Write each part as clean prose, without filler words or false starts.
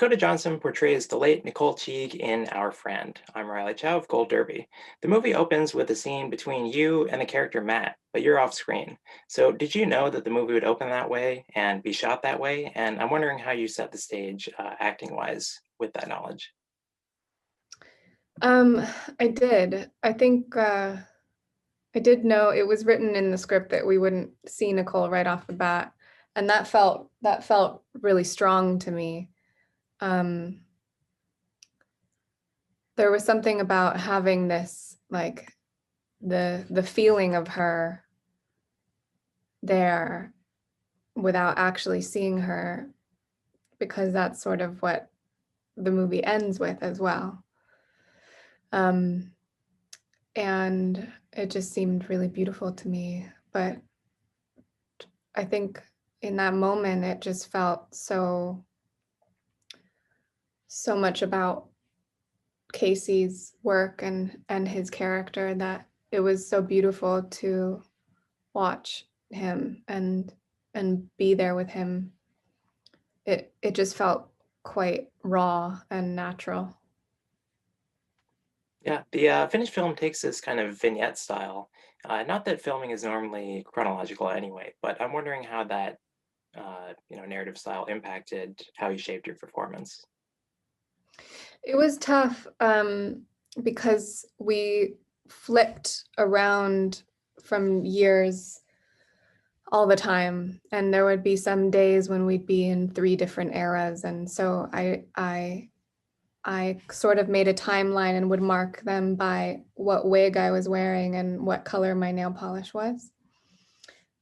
Dakota Johnson portrays the late Nicole Teague in Our Friend. I'm Riley Chow of Gold Derby. The movie opens with a scene between you and the character Matt, but you're off screen. So, did you know that the movie would open that way and be shot that way? And I'm wondering how you set the stage acting wise with that knowledge. Um, I did. I think I did know it was written in the script that we wouldn't see Nicole right off the bat, and that felt really strong to me. Um, there was something about having this, like, the feeling of her there without actually seeing her, because that's sort of what the movie ends with as well. Um, and it just seemed really beautiful to me. But I think in that moment, it just felt so much about Casey's work and his character that it was so beautiful to watch him and be there with him. It just felt quite raw and natural. Yeah, the finished film takes this kind of vignette style. Not that filming is normally chronological anyway, but I'm wondering how that narrative style impacted how you shaped your performance. It was tough because we flipped around from years all the time, and there would be some days when we'd be in three different eras, and so I sort of made a timeline and would mark them by what wig I was wearing and what color my nail polish was,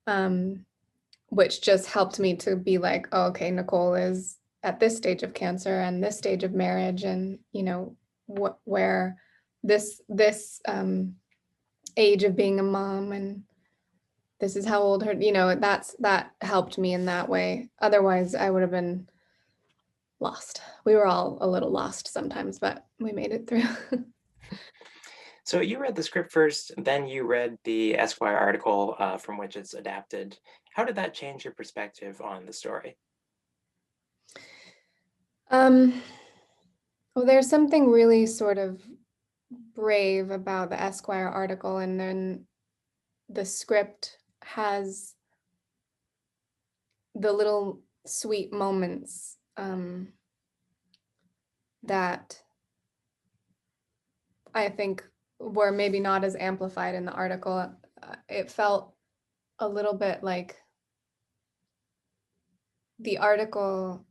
um, which just helped me to be like, oh, okay, Nicole is at this stage of cancer and this stage of marriage, and where this age of being a mom, and this is how old her, that helped me in that way. Otherwise, I would have been lost. We were all a little lost sometimes, but we made it through. So you read the script first, then you read the Esquire article from which it's adapted. How did that change your perspective on the story? um, well, there's something really sort of brave about the Esquire article, and then the script has the little sweet moments that I think were maybe not as amplified in the article. It felt a little bit like the article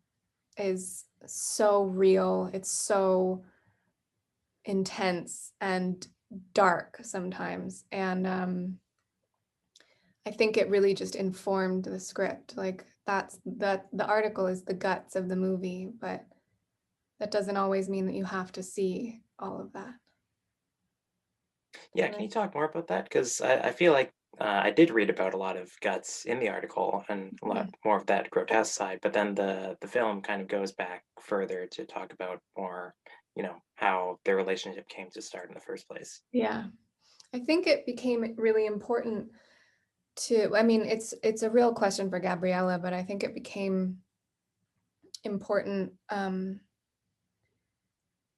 is so real, it's so intense and dark sometimes. And I think it really just informed the script. Like that the article is the guts of the movie, but that doesn't always mean that you have to see all of that. Yeah, And can I, you talk more about that? Because I feel like I did read about a lot of guts in the article and a lot mm, more of that grotesque side, but then the film kind of goes back further to talk about more, how their relationship came to start in the first place. yeah, I think it became really important to, I mean, it's a real question for Gabriella, but I think it became important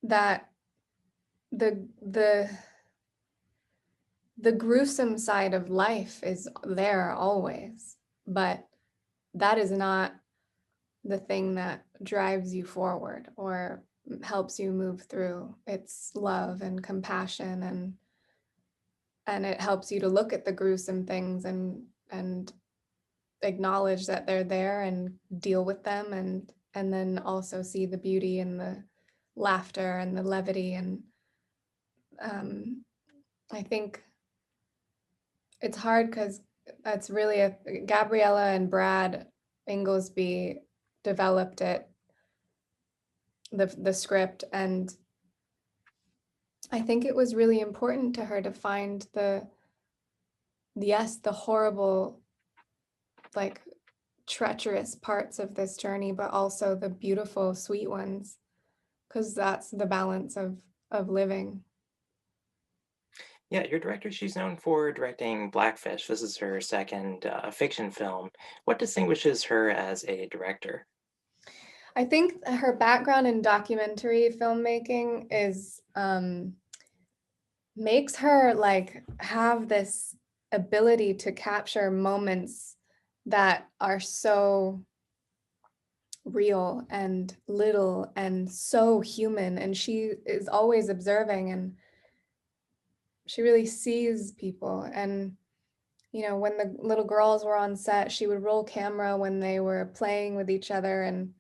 that the the gruesome side of life is there always, but that is not the thing that drives you forward or helps you move through. It's love and compassion, and it helps you to look at the gruesome things and acknowledge that they're there and deal with them, and then also see the beauty and the laughter and the levity. And um, I think it's hard because that's really a Gabriella and Brad Inglesby developed the script, and I think it was really important to her to find the horrible, like, treacherous parts of this journey, but also the beautiful sweet ones, because that's the balance of living. Yeah, your director, she's known for directing Blackfish. This is her second fiction film. What distinguishes her as a director? I think her background in documentary filmmaking is makes her like have this ability to capture moments that are so real and little and so human, and she is always observing, and she really sees people. And when the little girls were on set, she would roll camera when they were playing with each other, and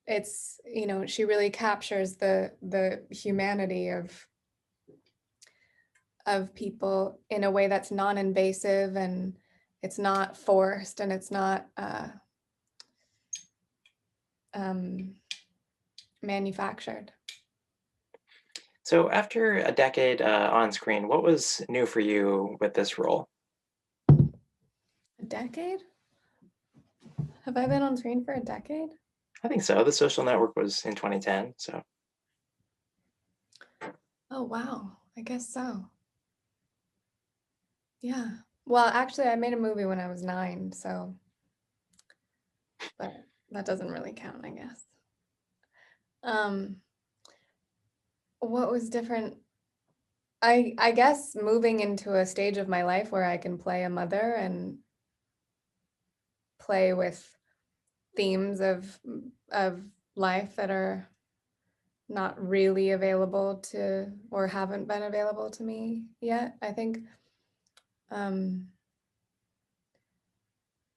it's she really captures the humanity of people in a way that's non-invasive, and it's not forced, and it's not um, manufactured. So after a decade on screen, what was new for you with this role? A decade? Have I been on screen for a decade? I think so. The Social Network was in 2010, so. Oh, wow. I guess so. Yeah. Well, actually, I made a movie when I was 9, so, but that doesn't really count, I guess. Um, what was different? I guess moving into a stage of my life where I can play a mother and play with themes of life that are not really available to, or haven't been available to me yet. I think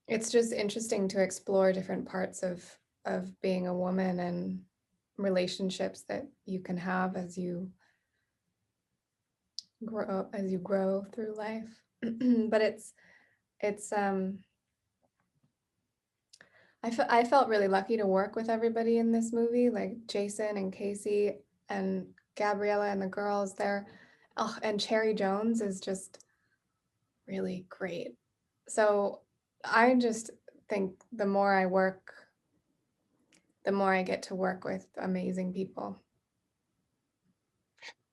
it's just interesting to explore different parts of being a woman and relationships that you can have as you grow through life. But it's I felt really lucky to work with everybody in this movie, like Jason and Casey and Gabriella and the girls there. Oh, and Cherry Jones is just really great. So I just think the more I work, the more I get to work with amazing people.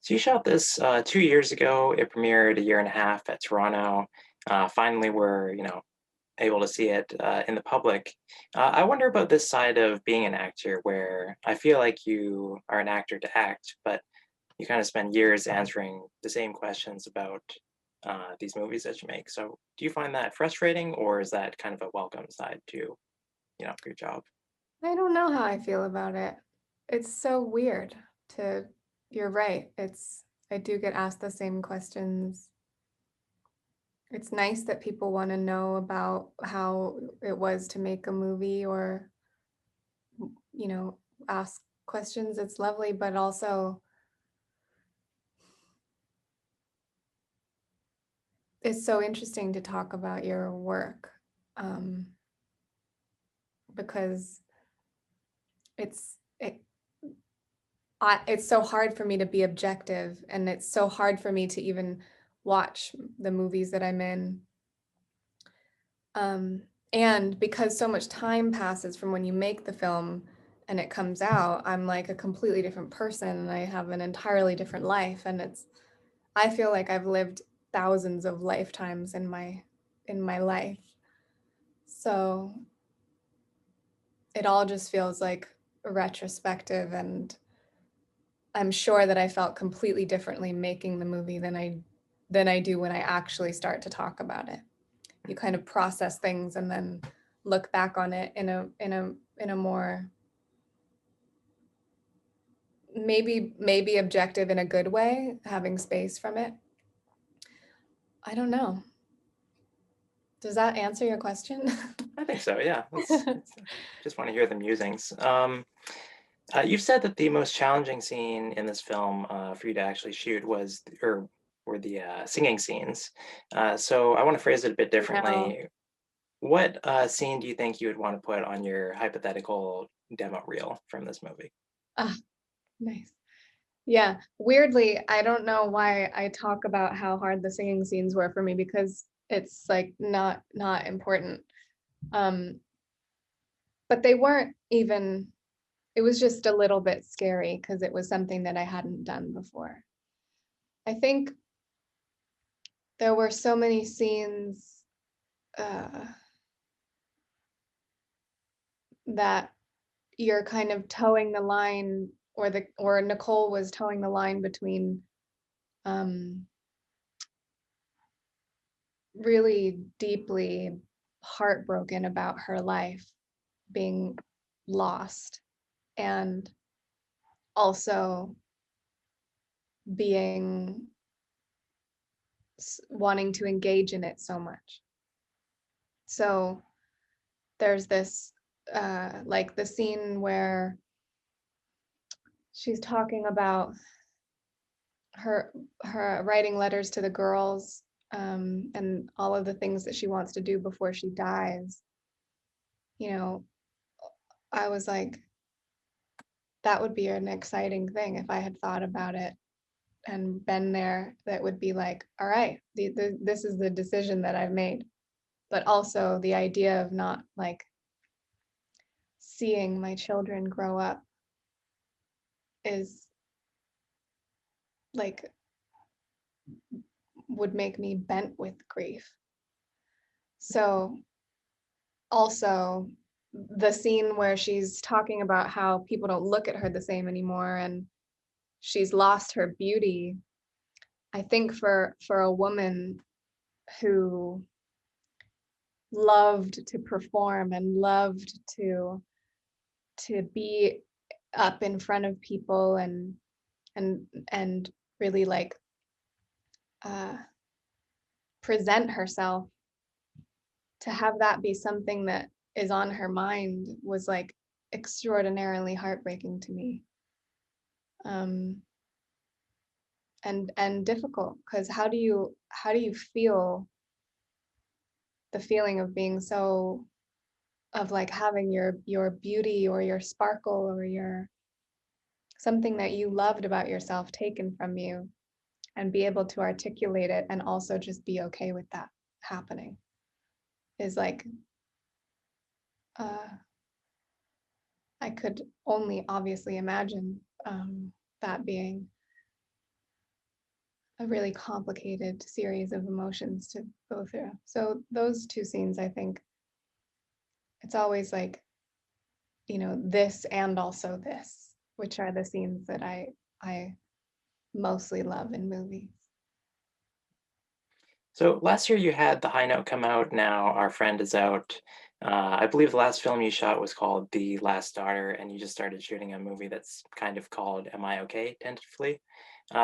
So you shot this 2 years ago. It premiered a year and a half at Toronto. Finally, we're able to see it in the public. I wonder about this side of being an actor, where I feel like you are an actor to act, but you kind of spend years answering the same questions about these movies that you make. So do you find that frustrating, or is that kind of a welcome side to your job? I don't know how I feel about it. It's so weird to, you're right. I do get asked the same questions. It's nice that people want to know about how it was to make a movie, or, you know, ask questions. It's lovely, but also it's so interesting to talk about your work, um, because it's it, it's so hard for me to be objective, and it's so hard for me to even watch the movies that I'm in. Um, and because so much time passes from when you make the film and it comes out, I'm like a completely different person, and I have an entirely different life. And I feel like I've lived thousands of lifetimes in my life. So it all just feels like retrospective, and I'm sure that I felt completely differently making the movie than I do when I actually start to talk about it. You kind of process things and then look back on it in a more maybe objective in a good way, having space from it. I don't know. Does that answer your question? I think so. Yeah, just want to hear the musings. You've said that the most challenging scene in this film for you to actually shoot was, or were the singing scenes. So I want to phrase it a bit No. differently. What scene do you think you would want to put on your hypothetical demo reel from this movie? Ah, nice. Yeah, weirdly, I don't know why I talk about how hard the singing scenes were for me, because it's like not important. Um, but they weren't even, it was just a little bit scary because it was something that I hadn't done before. I think there were so many scenes, uh, that you're kind of towing the line, or Nicole was towing the line between um, really deeply heartbroken about her life being lost, and also being wanting to engage in it so much. So there's this like the scene where she's talking about her her writing letters to the girls, and all of the things that she wants to do before she dies. You know, I was like, that would be an exciting thing if I had thought about it and been there. That would be like, all right, this is the decision that I've made. But also the idea of not like seeing my children grow up is like would make me bent with grief. So also the scene where she's talking about how people don't look at her the same anymore and she's lost her beauty. I think for a woman who loved to perform and loved to be up in front of people and really like uh, present herself, to have that be something that is on her mind was like extraordinarily heartbreaking to me, um, and difficult, because how do you feel the feeling of being so, of like having your beauty or your sparkle or your something that you loved about yourself taken from you, and be able to articulate it and also just be okay with that happening is like, uh, I could only obviously imagine that being a really complicated series of emotions to go through. So those two scenes, I think it's always like, this and also this, which are the scenes that I mostly love in movies. So last year you had The High Note come out. Now Our Friend is out. I believe the last film you shot was called The Last Daughter, and you just started shooting a movie that's kind of called Am I Okay? Tentatively.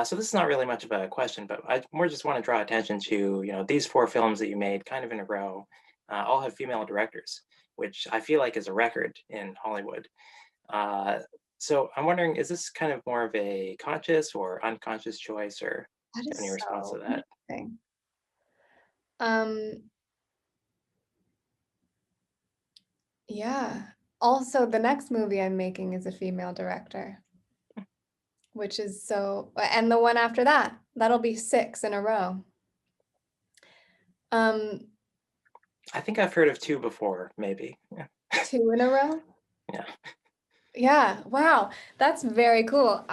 So this is not really much of a question, but I more just want to draw attention to, these four films that you made kind of in a row, all have female directors, which I feel like is a record in Hollywood. Uh, so I'm wondering, is this kind of more of a conscious or unconscious choice, or That do you have any is response to so that? interesting. Um, yeah. Also, the next movie I'm making is a female director, which is so, and the one after that, that'll be six in a row. Um, I think I've heard of two before, maybe. Yeah. two in a row? Yeah. Yeah. Wow. That's very cool.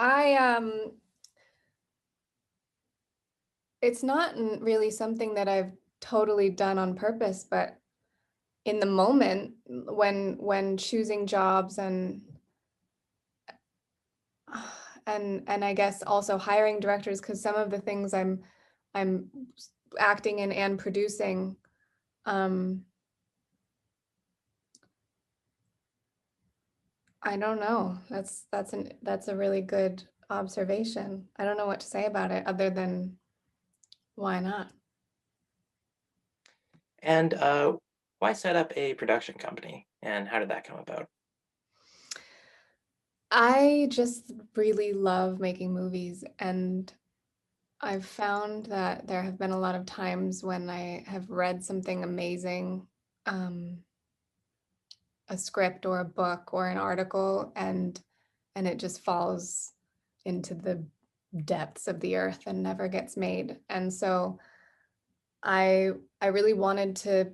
It's not really something that I've totally done on purpose, but in the moment when choosing jobs and I guess also hiring directors, because some of the things I'm acting in and producing, um, I don't know. That's a really good observation. I don't know what to say about it other than why not? And why set up a production company, and how did that come about? I just really love making movies, and I've found that there have been a lot of times when I have read something amazing, um, a script or a book or an article, and it just falls into the depths of the earth and never gets made. And so I really wanted to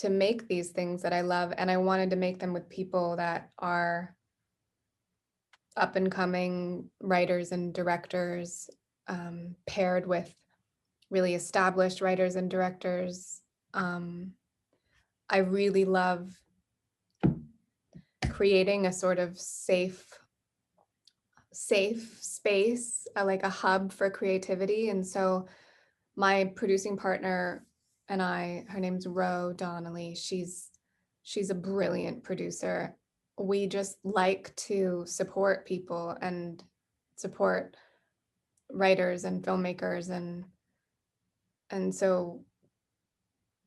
make these things that I love, and I wanted to make them with people that are up and coming writers and directors, paired with really established writers and directors. Um, I really love creating a sort of safe space, like a hub for creativity. And so my producing partner and I, her name's Ro Donnelly. She's a brilliant producer. We just like to support people and support writers and filmmakers, and so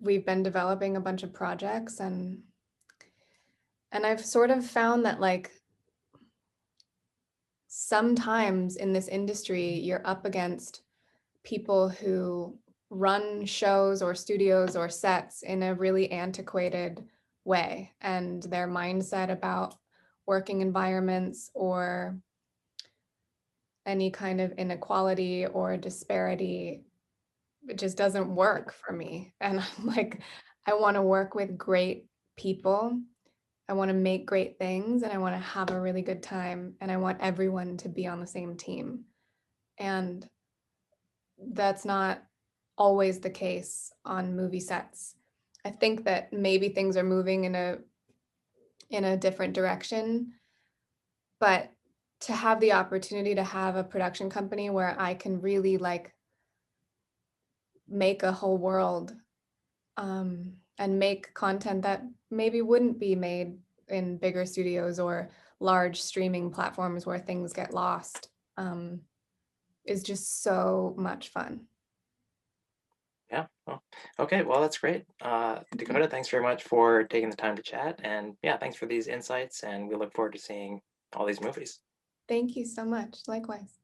we've been developing a bunch of projects, and I've sort of found that like sometimes in this industry you're up against people who run shows or studios or sets in a really antiquated way, and their mindset about working environments or any kind of inequality or disparity, it just doesn't work for me. And I'm like, I want to work with great people. I want to make great things and I want to have a really good time and I want everyone to be on the same team. And that's not always the case on movie sets. I think that maybe things are moving in a different direction, but to have the opportunity to have a production company where I can really like make a whole world, and make content that maybe wouldn't be made in bigger studios or large streaming platforms where things get lost, is just so much fun. Yeah. Well, okay. Well, that's great. Dakota, thanks very much for taking the time to chat. And yeah, thanks for these insights. And we look forward to seeing all these movies. Thank you so much. Likewise.